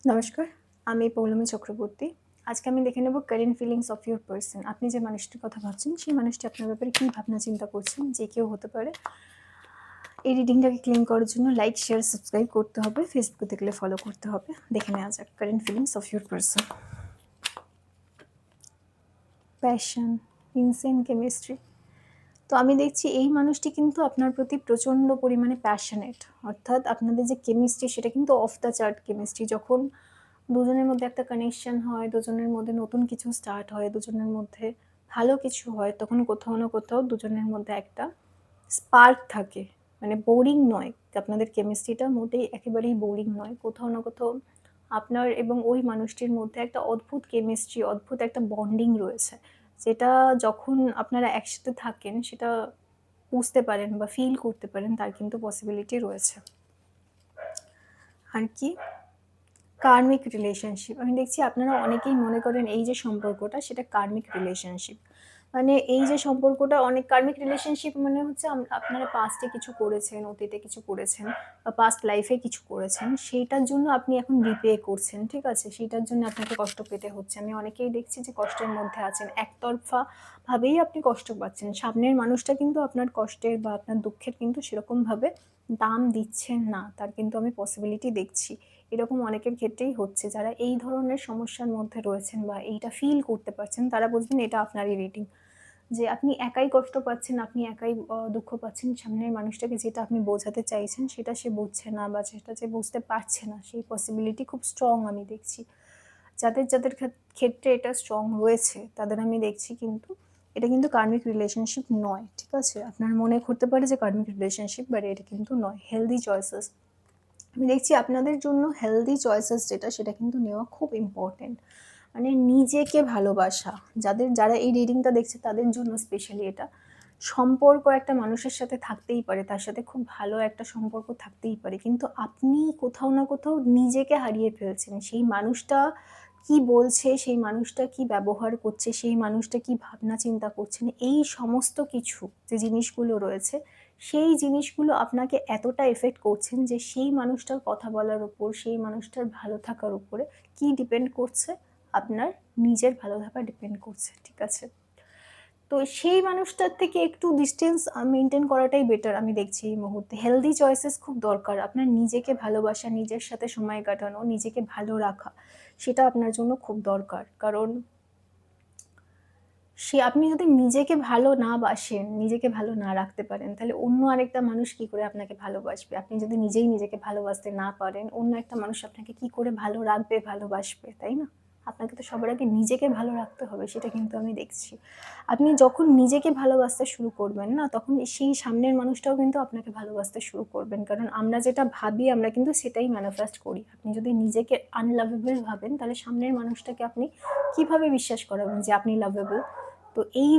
নমস্কার, আমি পৌলমী চক্রবর্তী। আজকে আমি দেখে নেব current feelings of your person. আপনি যে মানুষটির কথা ভাবছেন, সেই মানুষটি আপনার ব্যাপারে কী ভাবনা চিন্তা করছেন, যে কেউ হতে পারে। এই রিডিংটাকে ক্লেম করার জন্য লাইক, শেয়ার, সাবস্ক্রাইব করতে হবে। ফেসবুকে দেখলে ফলো করতে হবে। দেখে নেওয়া যাক current feelings of your person. Passion, insane chemistry. তো আমি দেখছি এই মানুষটি কিন্তু আপনার প্রতি প্রচণ্ড পরিমাণে প্যাশনেট। অর্থাৎ আপনাদের যে কেমিস্ট্রি, সেটা কিন্তু অফ দ্য চার্ট কেমিস্ট্রি। যখন দুজনের মধ্যে একটা কানেকশন হয়, দুজনের মধ্যে নতুন কিছু স্টার্ট হয়, দুজনের মধ্যে ভালো কিছু হয়, তখন কোথাও না কোথাও দুজনের মধ্যে একটা স্পার্ক থাকে। মানে বোরিং নয়, আপনাদের কেমিস্ট্রিটা মোটেই একেবারেই বোরিং নয়। কোথাও না কোথাও আপনার এবং ওই মানুষটির মধ্যে একটা অদ্ভুত কেমিস্ট্রি, অদ্ভুত একটা বন্ডিং রয়েছে, যেটা যখন আপনারা একসাথে থাকেন সেটা বুঝতে পারেন বা ফিল করতে পারেন, তার কিন্তু পসিবিলিটি রয়েছে। আর কি, কার্মিক রিলেশনশিপ। আমি দেখছি আপনারা অনেকেই মনে করেন এই যে সম্পর্কটা, সেটা কার্মিক রিলেশনশিপ। মানে এই যে সম্পর্কটা, অনেক কার্মিক রিলেশনশিপ মানে হচ্ছে আপনারা পাস্টে কিছু করেছেন, অতীতে কিছু করেছেন, বা পাস্ট লাইফে কিছু করেছেন, সেইটার জন্য আপনি এখন রিপে করছেন, ঠিক আছে? সেইটার জন্য আপনাকে কষ্ট পেতে হচ্ছে। আমি অনেকেই দেখছি যে কষ্টের মধ্যে আছেন, একতরফা ভাবেই আপনি কষ্ট পাচ্ছেন। সামনের মানুষটা কিন্তু আপনার কষ্টের বা আপনার দুঃখের কিন্তু সেরকমভাবে দাম দিচ্ছেন না, তার কিন্তু আমি পসিবিলিটি দেখছি। এরকম অনেকের ক্ষেত্রেই হচ্ছে। যারা এই ধরনের সমস্যার মধ্যে রয়েছেন বা এইটা ফিল করতে পারছেন, তারা বুঝবেন এটা আপনারই রিডিং। যে আপনি একাই কষ্ট পাচ্ছেন, আপনি একাই দুঃখ পাচ্ছেন। সামনের মানুষটাকে যেটা আপনি বোঝাতে চাইছেন, সেটা সে বুঝছে না, বা সেটা সে বুঝতে পারছে না। সেই পসিবিলিটি খুব স্ট্রং আমি দেখছি। যাদের ক্ষেত্রে এটা স্ট্রং রয়েছে, তাদের আমি দেখছি কিন্তু এটা কিন্তু কার্মিক রিলেশনশিপ নয়, ঠিক আছে? আপনার মনে করতে পারে যে কার্মিক রিলেশনশিপ, বাট এটা কিন্তু নয়। হেলদি চয়েসেস আমি দেখছি আপনাদের জন্য। হেলদি চয়েসেস যেটা, সেটা কিন্তু নেওয়া খুব ইম্পর্টেন্ট। মানে নিজেকে ভালোবাসা, যারা এই রিডিংটা দেখছে তাদের জন্য স্পেশালি এটা। সম্পর্ক একটা মানুষের সাথে থাকতেই পারে, তার সাথে খুব ভালো একটা সম্পর্ক থাকতেই পারে, কিন্তু আপনি কোথাও না কোথাও নিজেকে হারিয়ে ফেলছেন। সেই মানুষটা কি বলছে, সেই মানুষটা কি ব্যবহার করছে, সেই মানুষটা কি ভাবনা চিন্তা করছেন, এই সমস্ত কিছু যে জিনিসগুলো রয়েছে, সেই জিনিসগুলো আপনাকে এতটা এফেক্ট করছেন যে সেই মানুষটার কথা বলার উপর, সেই মানুষটার ভালো থাকার উপরে কি ডিপেন্ড করছে? আপনার নিজের ভালো থাকা ডিপেন্ড করছে, ঠিক আছে? তো সেই মানুষটার থেকে একটু ডিস্টেন্স মেনটেন করাটাই বেটার আমি দেখছি এই মুহূর্তে। হেলদি চয়েসেস খুব দরকার। আপনার নিজেকে ভালোবাসা, নিজের সাথে সময় কাটানো, নিজেকে ভালো রাখা, সেটা আপনার জন্য খুব দরকার। কারণ আপনি যদি নিজেকে ভালো না বাসেন, নিজেকে ভালো না রাখতে পারেন, তাহলে অন্য আরেকটা মানুষ কি করে আপনাকে ভালোবাসবে? আপনি যদি নিজেই নিজেকে ভালোবাসতে না পারেন, অন্য একটা মানুষ আপনাকে কি করে ভালো রাখবে, ভালোবাসবে, তাই না? আপনাকে তো সবার আগে নিজেকে ভালো রাখতে হবে, সেটা কিন্তু আমি দেখছি। আপনি যখন নিজেকে ভালোবাসতে শুরু করবেন না, তখন সেই সামনের মানুষটাও কিন্তু আপনাকে ভালোবাসতে শুরু করবেন। কারণ আমরা যেটা ভাবি, আমরা কিন্তু সেটাই ম্যানিফেস্ট করি। আপনি যদি নিজেকে আনলাভেবল ভাবেন, তাহলে সামনের মানুষটাকে আপনি কিভাবে বিশ্বাস করাবেন যে আপনি লাভেবল? তো এই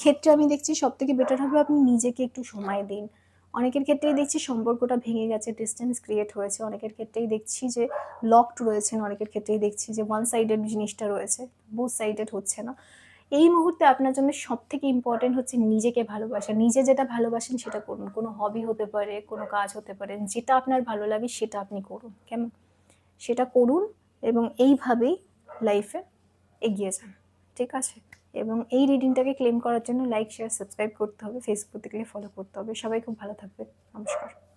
ক্ষেত্রে আমি দেখছি সবথেকে বেটার হবে আপনি নিজেকে একটু সময় দিন। অনেকের ক্ষেত্রেই দেখছি সম্পর্কটা ভেঙে গেছে, ডিসট্যান্স ক্রিয়েট হয়েছে। অনেকের ক্ষেত্রেই দেখছি যে লকড রয়েছেন, অনেকের ক্ষেত্রেই দেখছি যে ওয়ান সাইডেড জিনিসটা রয়েছে, বোথ সাইডেড হচ্ছে না। এই মুহূর্তে আপনার জন্য সবথেকে ইম্পর্টেন্ট হচ্ছে নিজেকে ভালোবাসা। নিজে যেটা ভালোবাসেন সেটা করুন। কোনো হবি হতে পারে, কোনো কাজ হতে পারে। যেটা আপনার ভালো লাগে সেটা আপনি করুন। কেমন? সেটা করুন এবং এইভাবেই লাইফে এগিয়ে যান। ঠিক আছে? এবং এই রিডিংটাকে ক্লেম করার জন্য লাইক, শেয়ার, সাবস্ক্রাইব করতে হবে। ফেসবুক থেকে ফলো করতে হবে। সবাই খুব ভালো থাকবেন। নমস্কার।